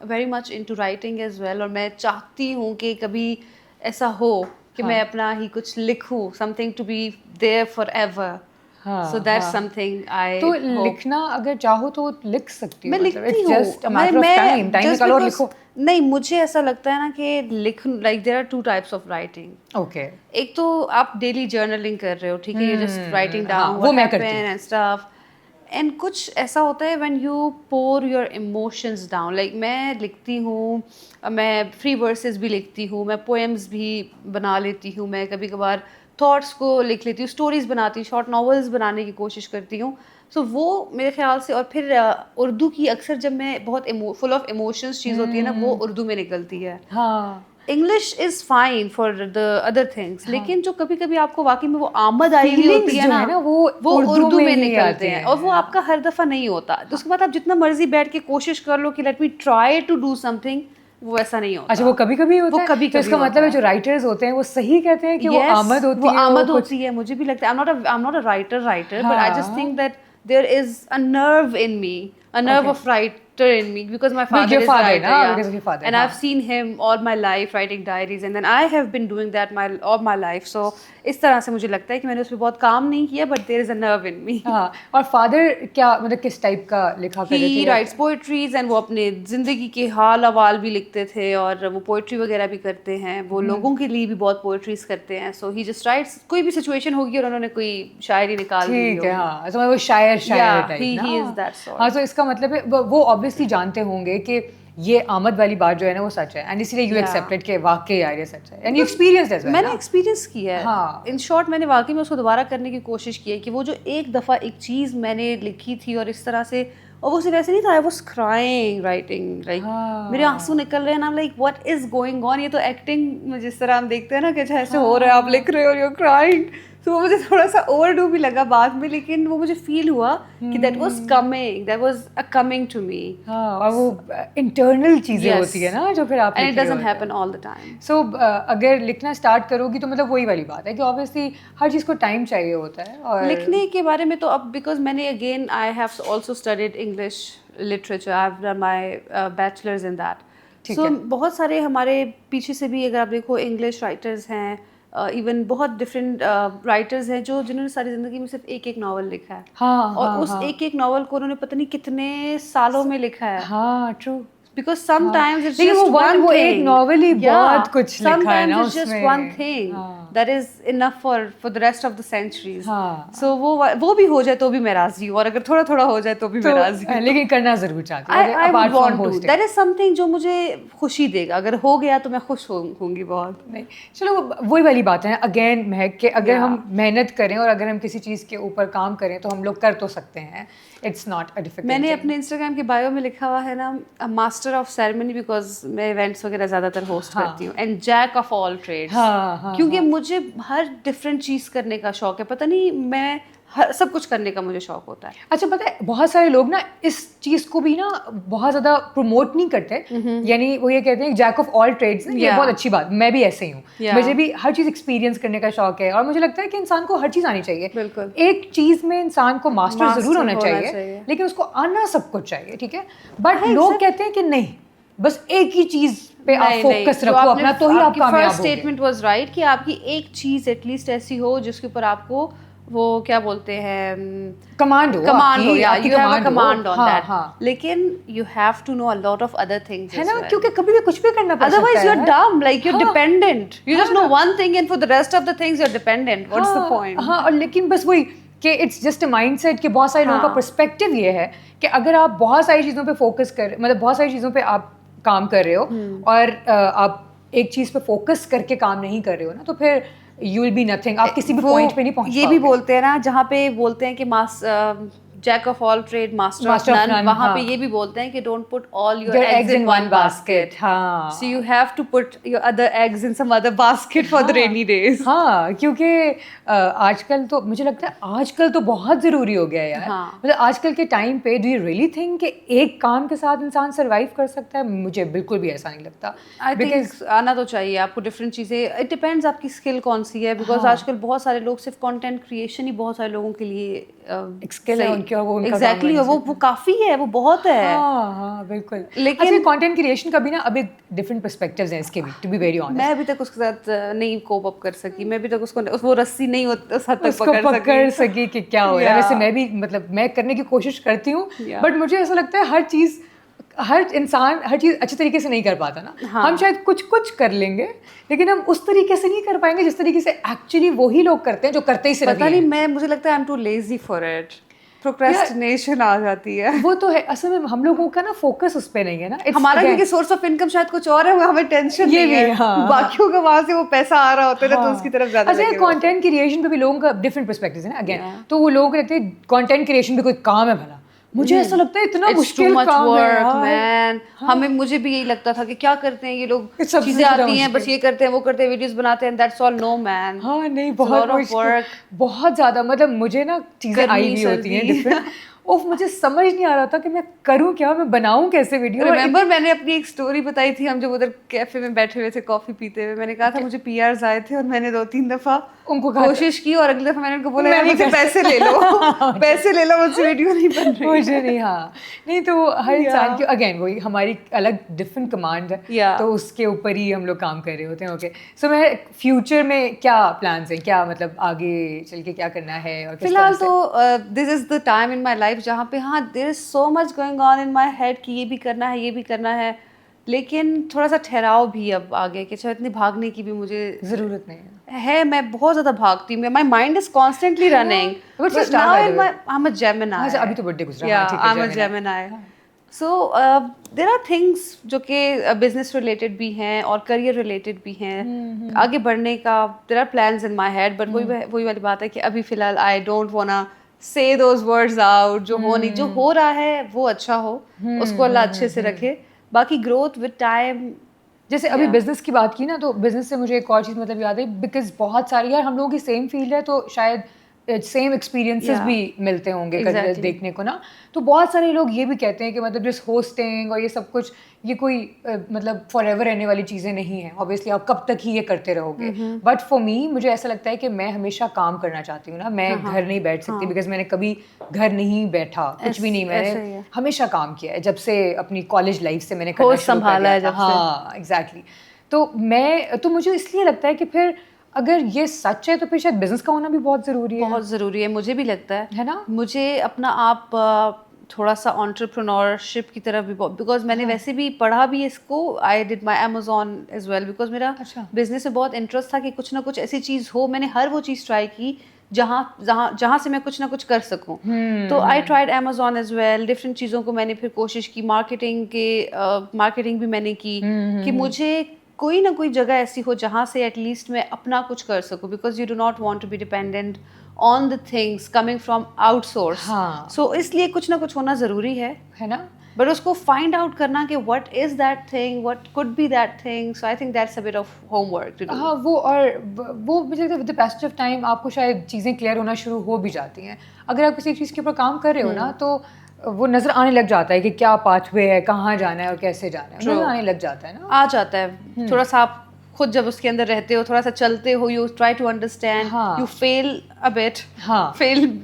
very much into writing as well, और मैं चाहती हूँ कि कभी ऐसा हो कि मैं अपना ही कुछ लिखूँ, something to be there forever. So that's something I तो लिखना अगर चाहो तो लिख सकती हो, मैं मतलब लिखती इट्स हूँ, just a matter of time, time just निकालो और because- लिखो। नहीं, मुझे ऐसा लगता है ना कि लिख like there are 2 types of writing. Okay. एक तो आप डेली जर्नलिंग कर रहे हो, ठीक है, यू जस्ट राइटिंग हाँ, डाउन वो मैं करती हूँ। एंड स्टफ, एंड कुछ ऐसा होता है when you pour your emotions down. Like मैं लिखती हूँ, मैं फ्री वर्सेस भी लिखती हूँ, मैं पोएम्स भी बना लेती हूँ, मैं कभी कभार थॉट्स को लिख लेती हूँ, स्टोरीज बनाती हूँ, शॉर्ट नॉवेल्स बनाने की कोशिश करती हूँ। सो वो मेरे ख्याल से, और फिर उर्दू की अक्सर जब मैं बहुत फुल ऑफ इमोशंस चीज़ होती है ना, वो उर्दू में निकलती है। हाँ, English is fine for the other things, लेकिन जो कभी कभी आपको वाकई में वो आमद आई हुई होती Feelings है जो ना, है ना, वो उर्दू में ही निकलते आती हैं, हैं। और वो आपका हर दफ़ा नहीं होता। तो उसके बाद आप जितना मर्जी बैठ के कोशिश कर लो कि let me try to do something, वो ऐसा नहीं होता। अच्छा, वो कभी कभी होता वो है, कभी-कभी तो इसका होता मतलब है है। जो राइटर्स होते हैं वो सही कहते हैं कि वो Yes, आमद होती वो है, आमद कुछ। होती है, मुझे भी लगता है। I'm not a writer, but I just हाँ। think that there is a nerve in me, a nerve Okay. of writer in me, because my father your is father, a writer, ना? yeah. Because of your father, And हाँ। I've seen him all my life writing diaries, and then I have been doing that all my life. So इस तरह से मुझे लगता है कि मैंने उस पर बहुत काम नहीं किया, but there is a nerve in me. हाँ, और फादर क्या मतलब किस टाइप का लिखा करते He थे? writes poetries, and वो अपने ज़िंदगी के हाल अवाल भी लिखते थे, और वो पोइट्री वगैरह भी करते हैं, वो लोगों के लिए भी बहुत पोइट्रीज करते हैं। सो ही जस्ट राइट्स, कोई भी सिचुएशन होगी और उन्होंने कोई शायरी निकाल दी ठीक है, होगी। हाँ, तो वो शायर Yeah, टाइप he- ना। he is that sort. हाँ, तो इसका मतलब है वो ऑब्वियसली जानते होंगे कि ये आमद वाली बात जो है ना वो सच है, एंड इसीलिए यू Yeah. एक्सेप्टेड कि वाकई यार ये सच है, and you experienced as well. मैंने एक्सपीरियंस किया है। हाँ। इन शॉर्ट मैंने वाकई में उसको दोबारा करने की कोशिश की है कि वो जो एक दफ़ा एक चीज़ मैंने लिखी थी और इस तरह से, और वो सिर्फ ऐसे नहीं था, I was crying writing, like मेरे आंसू निकल रहे हैं, I am like what is going on. ये तो एक्टिंग में जिस तरह हम देखते हैं ना कि ऐसे हो रहा है, आप लिख रहे हो और यू आर क्राइंग, तो वो मुझे थोड़ा सा ओवरडू भी लगा बाद में, लेकिन वो मुझे फील हुआ कि that was coming, that was a coming to me. हाँ, और वो इंटरनल चीजें होती है ना जो फिर आप एंड लिख इट रहे डजंट होते हो। Happen all the time. So अगर लिखना स्टार्ट करोगी तो मतलब वही वाली बात है कि ऑब्वियसली हर चीज़ को टाइम चाहिए होता है, और लिखने के बारे में तो अब, बिकॉज मैंने again I have also studied English literature, I have done my bachelor's in that. So बहुत सारे हमारे पीछे से भी अगर आप देखो इंग्लिश राइटर्स हैं, इवन बहुत डिफरेंट राइटर्स हैं जो जिन्होंने सारी ज़िंदगी में सिर्फ एक एक नावल लिखा है। हाँ, और हाँ, उस हाँ, एक एक नावल को उन्होंने पता नहीं कितने सालों में लिखा है। हाँ, ट्रू। Because sometimes it's लेकिन just one वो एक thing. नॉवल ही Yeah, बहुत कुछ लिखा है sometimes ना it's just उसमें। one thing that is enough for the rest of the centuries. हाँ। So वो भी हो जाए तो भी मैं राजी हूँ, और अगर थोड़ा थोड़ा हो जाए तो भी मैं राजी हूँ। लेकिन करना जरूर चाहती I हूँ, would apart from want to. hosting। That is something जो मुझे खुशी देगा। अगर हो गया तो मैं खुश होंगी बहुत। नहीं, चलो वही वाली बात है अगेन महक, कि अगर Yeah. हम मेहनत करें और अगर हम किसी चीज़ के ऊपर काम करें तो हम लोग कर तो सकते हैं, इट्स नॉट अ डिफिकल्ट। मैंने अपने इंस्टाग्राम के बायो में लिखा हुआ है ना, मास्टर ऑफ सेरेमनी, बिकॉज मैं इवेंट्स वगैरह ज़्यादातर होस्ट करती हूँ, and jack of all trades. क्योंकि मुझे हर डिफरेंट चीज़ करने का शौक है, पता नहीं मैं सब कुछ करने का मुझे शौक होता है। अच्छा, पता है बहुत सारे लोग ना इस चीज़ को भी ना बहुत ज़्यादा प्रमोट नहीं करते, यानी वो ये कहते हैं जैक ऑफ ऑल ट्रेड्स, ये बहुत अच्छी बात, मैं भी ऐसे ही हूँ। मुझे भी हर चीज़ एक्सपीरियंस करने का शौक है, और मुझे लगता है कि इंसान को हर चीज़ आनी चाहिए। बिल्कुल। एक चीज़ में इंसान को मास्टर ज़रूर होना चाहिए, लेकिन उसको आना सब कुछ चाहिए, ठीक है। बट लोग कहते हैं कि नहीं, बस एक ही चीज़ पे आप फोकस रखो अपना, तो ही आप कामयाब होगे। स्टेटमेंट वाज राइट कि आपकी एक चीज़ एटलीस्ट ऐसी हो जिसके ऊपर आपको वो क्या बोलते हैं, कमांड हो, या you have a command on that. हाँ। लेकिन you have to know a lot of other things, है ना, क्योंकि कभी भी कुछ भी करना पड़ सकता है। Otherwise you are dumb, like you are dependent, you just know one thing and for the rest of the things you are dependent. What's the point? हाँ, और लेकिन बस वही कि इट्स जस्ट अ माइंडसेट, कि बहुत सारे लोगों का पर्सपेक्टिव ये है कि अगर आप बहुत सारी चीज़ों पे फोकस कर, मतलब बहुत सारी चीज़ों पे आप काम कर रहे हो और आप एक चीज़ पे फोकस करके काम नहीं कर रहे हो ना, तो फिर यू विल बी नथिंग, आप किसी भी पॉइंट पे नहीं पहुंच ये भी बोलते हैं ना, जहाँ पे बोलते हैं कि jack of all trade master of none, वहाँ पे ये भी बोलते हैं कि don't put all your eggs in one basket, हाँ, so you have to put your other eggs in some other basket for the rainy days. हाँ, क्योंकि आजकल तो मुझे लगता है आजकल तो बहुत ज़रूरी हो गया है यार। मतलब आजकल के टाइम पे डू यू रियली थिंक कि एक काम के साथ इंसान सर्वाइव कर सकता है? मुझे बिल्कुल भी ऐसा नहीं लगता। आई थिंक आना तो चाहिए आपको डिफरेंट चीज़ें, इट डिपेंड्स आपकी स्किल कौन सी है, बिकॉज आजकल बहुत सारे लोग सिर्फ कंटेंट क्रिएशन ही बहुत सारे लोगों के लिए स्किल है उनकी और वो उनका एग्जैक्टली वो काफ़ी है, वो बहुत है। हाँ बिल्कुल। लेकिन कंटेंट क्रिएशन का भी ना अब एक डिफरेंट पर्सपेक्टिव्स हैं इसके भी, टू बी वेरी ऑनेस्ट। मैं अभी तक उसके साथ नहीं कोप अप कर सकी, मैं अभी तक उसको वो रस्सी नहीं उस हद तक पकड़ सकी कि क्या हो रहा है। वैसे मैं भी मतलब मैं करने की कोशिश करती हूँ, बट मुझे ऐसा लगता है हर इंसान हर चीज़ अच्छे तरीके से नहीं कर पाता ना। हम शायद कुछ कर लेंगे, लेकिन हम उस तरीके से नहीं कर पाएंगे जिस तरीके से एक्चुअली वही लोग करते हैं जो करते ही सिर्फ पता नहीं, मुझे लगता है I am too lazy for it, procrastination आ जाती है। वो तो है, असल में हम लोगों का ना फोकस उस पे नहीं है ना। हमारा क्योंकि सोर्स ऑफ इनकम शायद कुछ और है, हमें टेंशन नहीं है, बाकियों का वहां से वो पैसा आ रहा होता है तो उसकी तरफ ज्यादा लगे। अच्छा, कंटेंट क्रिएशन पे भी लोगों का डिफरेंट पर्सपेक्टिव्स है ना अगेन। तो वो लोग कहते हैं कंटेंट क्रिएशन भी कोई काम है भला, मुझे ऐसा लगता है इतना मुश्किल काम है मैन। मुझे भी यही लगता था कि क्या करते हैं ये लोग, चीजें आती हैं बस ये करते हैं वो करते हैं, वीडियोस बनाते हैं, दैट्स ऑल। नो मैन, हाँ नहीं, बहुत ज्यादा मतलब मुझे ना चीजें आई हुई होती हैं डिफरेंट। ओफ, मुझे समझ नहीं आ रहा था कि मैं करूं क्या, मैं बनाऊं कैसे वीडियो। रिमेंबर मैंने अपनी एक स्टोरी बताई थी, हम जब उधर कैफे में बैठे हुए थे कॉफी पीते हुए, मैंने कहा था मुझे पीआरस आए थे और मैंने 2-3 दफा उनको कोशिश की और अगले दफा मैंने उनको बोला यार मुझे पैसे ले लो, पैसे ले लो, मुझसे वीडियो नहीं बन रही मुझे नहीं। हाँ नहीं, तो हर इंसान की अगेन वही हमारी अलग डिफरेंट कमांड है, तो उसके ऊपर ही हम लोग काम कर रहे होते हैं। ओके, सो मैं फ्यूचर में क्या प्लान्स हैं, क्या मतलब आगे चल के क्या करना है? और फिलहाल तो this is the time in my life जहाँ पे हाँ there is so much going on in my head कि ये भी करना है ये भी करना है, लेकिन थोड़ा सा ठहराव भी अब आगे कि शायद इतनी भागने की भी मुझे ज़रूरत नहीं है। मैं बहुत ज़्यादा भागती हूँ, my mind is constantly running. अभी तो बर्थडे गुजरा, I am a Gemini, so there are things जो कि बिजनेस रिलेटेड भी हैं और करियर रिलेटेड भी हैं, आगे बढ़ने का there are plans in my head, but वही वाली बात है कि अभी फिलहाल आई डोंट वांना से दोज वर्ड्स आउट। जो हो नहीं, जो हो रहा है वो अच्छा हो, उसको अल्लाह अच्छे से रखे, बाकी ग्रोथ विद टाइम। जैसे अभी बिजनेस की बात की ना, तो बिजनेस से मुझे एक और चीज़ मतलब याद आई, बिकॉज बहुत सारी यार हम लोगों की सेम फील्ड है, तो शायद सेम एक्सपीरियंसेस भी मिलते होंगे देखने को ना। तो बहुत सारे लोग ये भी कहते हैं कि मतलब जिस होस्टिंग और ये सब कुछ ये कोई मतलब फॉर एवर रहने वाली चीज़ें नहीं है। ऑब्वियसली आप कब तक ही ये करते रहोगे, बट फॉर मी मुझे ऐसा लगता है कि मैं हमेशा काम करना चाहती हूँ ना। मैं घर नहीं बैठ सकती, बिकॉज मैंने कभी घर नहीं बैठा, कुछ भी नहीं। मैंने हमेशा काम किया है, जब से अपनी कॉलेज लाइफ से मैंने करना शुरू कर दिया। हाँ एग्जैक्टली। तो मुझे इसलिए लगता है कि फिर अगर ये सच है तो फिर शायद बिजनेस का होना भी बहुत ज़रूरी है। बहुत ज़रूरी है, मुझे भी लगता है ना। मुझे अपना आप थोड़ा सा एंटरप्रेन्योरशिप की तरफ भी, बिकॉज मैंने वैसे भी पढ़ा भी इसको, I did my Amazon as well, because मेरा बिजनेस में बहुत इंटरेस्ट था कि कुछ ना कुछ ऐसी चीज़ हो। मैंने हर वो चीज़ ट्राई की जहाँ से मैं कुछ ना कुछ कर सकूँ। तो I tried Amazon as well, different चीज़ों को मैंने फिर कोशिश की, मार्केटिंग भी मैंने की कि मुझे कोई ना कोई जगह ऐसी हो जहाँ से एटलीस्ट मैं अपना कुछ कर सकूँ, because you do not want to be dependent on the things coming from outsource. So इसलिए कुछ ना कुछ होना ज़रूरी है ना, बट उसको फाइंड आउट करना कि what is that thing, what could be that thing. So I think that's a bit of homework to do. हाँ, वो मुझे लगता है with the passage of time आपको शायद चीज़ें क्लियर होना शुरू हो भी जाती हैं। अगर आप किसी चीज़ के ऊपर काम कर रहे हो ना, तो वो नज़र आने लग जाता है कि क्या पाथवे है, कहाँ जाना है और कैसे जाना है, नज़र आने लग जाता है ना, आ जाता है। थोड़ा सा आप खुद जब उसके अंदर रहते हो, थोड़ा सा चलते हो, you try to understand, you fail a bit.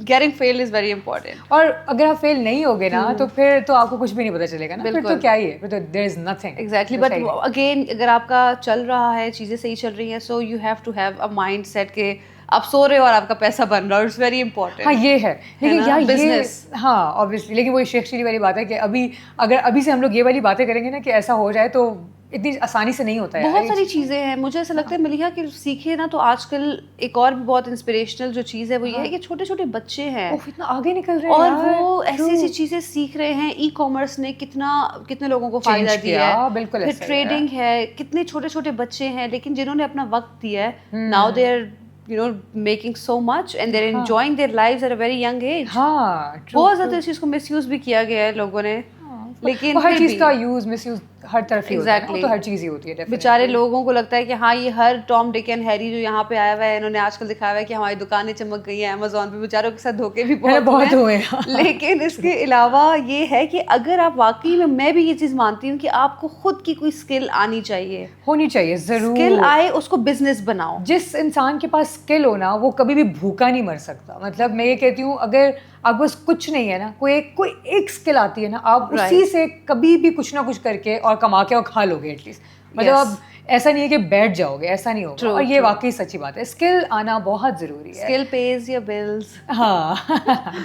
Getting fail is very important. और अगर आप फेल नहीं होगे ना, तो फिर तो आपको कुछ भी नहीं पता चलेगा ना, फिर तो क्या ही है, फिर तो there is nothing. Exactly, but again अगर आपका चल रहा है, चीज़ें सही चल रही हैं, so you have to have a mindset के आप सो रहे हो और आपका पैसा बन रहा है, इट्स वेरी इंपॉर्टेंट। हाँ ये है, लेकिन यार बिजनेस, हाँ ऑब्वियसली, लेकिन वही शेख वाली बात है कि अभी से हम लोग ये वाली बातें करेंगे ना कि ऐसा हो जाए, तो इतनी आसानी से नहीं होता है। बहुत सारी चीज़ें हैं, मुझे ऐसा लगता है मलिहा कि सीखे ना, तो आजकल एक और भी बहुत इंस्पिरेशनल जो चीज़ है वो ये है कि छोटे छोटे बच्चे हैं, इतना आगे निकल रहे हैं और वो ऐसी ऐसी चीज़ें सीख रहे हैं। ई कॉमर्स ने कितने लोगों को फायदा दिया है, बिल्कुल। फिर ट्रेडिंग है, कितने छोटे छोटे बच्चे हैं लेकिन जिन्होंने अपना वक्त दिया है, now they are you know, making so much and they're enjoying their lives at a very young age. हाँ, बहुत ज़्यादा इस चीज़ को मिसयूज़ भी किया गया है लोगों ने, लेकिन हर फिर चीज़ भी का यूज़ मिसयूज़ हर तरफ ही होता है, Exactly. तो हर चीज़ ही होती है definitely. बेचारे लोगों को लगता है कि हाँ ये हर टॉम डिक एंड हैरी जो यहाँ पे आया हुआ है, इन्होंने आजकल दिखाया हुआ है कि हमारी दुकानें चमक गई हैं अमेज़न पे, बेचारों के साथ धोखे भी बहुत हुए हैं। लेकिन इसके अलावा ये है कि अगर आप वाकई में, मैं भी ये चीज़ मानती हूँ कि आपको खुद की कोई स्किल आनी चाहिए, होनी चाहिए ज़रूर। स्किल आए उसको बिजनेस बनाओ। जिस इंसान के पास स्किल हो ना, वो कभी भी भूखा नहीं मर सकता। मतलब मैं ये कहती हूँ, अगर आप बस कुछ नहीं है ना, कोई एक स्किल आती है ना, आप उसी से कभी भी कुछ ना कुछ करके और कमा के और खा लोगे एटलीस्ट। मतलब अब ऐसा नहीं है कि बैठ जाओगे, ऐसा नहीं होगा। और ये वाकई सच्ची बात है, स्किल आना बहुत ज़रूरी है। Skill pays your bills. हाँ,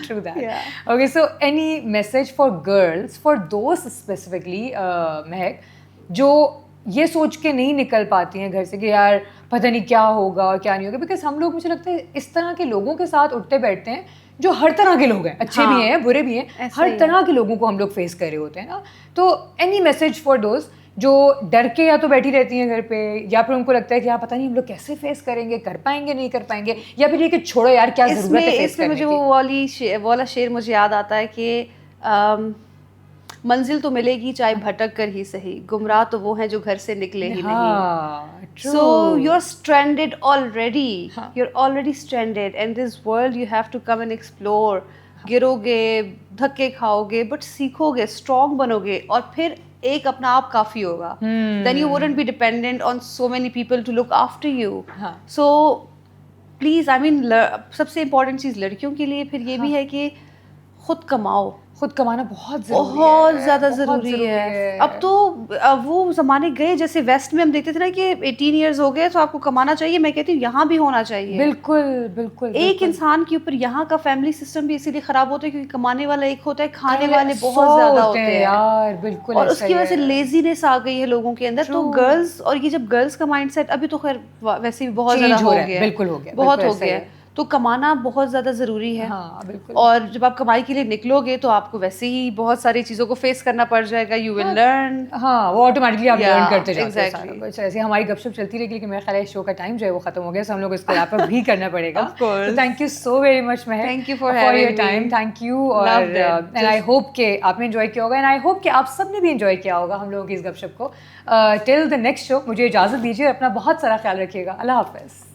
true that. Okay, so any message for girls, for दोस्त स्पेसिफिकली महक, जो ये सोच के नहीं निकल पाती हैं घर से कि यार पता नहीं क्या होगा और क्या नहीं होगा, बिकॉज हम लोग, मुझे लगता है इस तरह के लोगों के साथ उठते बैठते हैं जो हर तरह के लोग हैं, अच्छे भी हैं बुरे भी हैं, हर तरह के लोगों को हम लोग फेस कर रहे होते हैं ना। तो एनी मैसेज फॉर दोज जो डर के या तो बैठी रहती हैं घर पे, या फिर उनको लगता है कि यार पता नहीं हम लोग कैसे फेस करेंगे, कर पाएंगे नहीं कर पाएंगे, या फिर ये कि छोड़ो यार क्या ज़रूरत है फेस करने की। मुझे वो वाला शेर मुझे याद आता है कि मंजिल तो मिलेगी चाहे भटक कर ही सही, गुमराह तो वो हैं जो घर से निकले ही नहीं। So you're stranded already. You're already stranded and this world you have to come and explore. गिरोगे, धक्के खाओगे, but सीखोगे, strong बनोगे, और फिर एक अपना आप काफी होगा। Then you wouldn't be dependent on so many people to look after you. So please, I mean, सबसे important चीज़ लड़कियों के लिए फिर ये भी है कि खुद कमाओ। खुद कमाना बहुत ज़रूरी है, बहुत ज़्यादा ज़रूरी है। अब तो वो ज़माने गए, जैसे वेस्ट में हम देखते थे ना कि 18 इयर्स हो गए तो आपको कमाना चाहिए। मैं कहती हूँ यहाँ भी होना चाहिए। बिल्कुल बिल्कुल। एक इंसान के ऊपर यहाँ का फैमिली सिस्टम भी इसीलिए ख़राब होता है क्योंकि कमाने वाला एक होता है, खाने वाले बहुत ज़्यादा होते हैं यार। बिल्कुल। और उसकी वजह से लेजीनेस आ गई है लोगों के अंदर। तो गर्ल्स, और ये जब गर्ल्स का माइंडसेट अभी तो खैर वैसे भी बहुत ज़्यादा हो गया, बिल्कुल हो गया, बहुत हो गया, तो कमाना बहुत ज़्यादा ज़रूरी है। हाँ, बिल्कुल। और जब आप कमाई के लिए निकलोगे तो आपको वैसे ही बहुत सारी चीज़ों को फेस करना पड़ जाएगा। You will learn. हाँ, वो ऑटोमेटिकली आप लर्न करते जाते हैं exactly. कुछ। ऐसे हमारी गपशप चलती रहेगी, लेकिन मेरा ख्याल है शो का टाइम जो है वो खत्म हो गया, सो हम लोग इसको रैप अप भी करना पड़ेगा। तो thank you so very much Mahak, thank you for your time. Thank you. और एंड आई होप कि आपने एंजॉय किया होगा, एंड आई होप कि आप सब ने भी एंजॉय किया होगा हम लोगों की इस गपशप को। टिल द नेक्स्ट शो मुझे इजाज़त दीजिए, अपना बहुत सारा ख्याल रखिएगा। अल्लाह हाफ़िज़।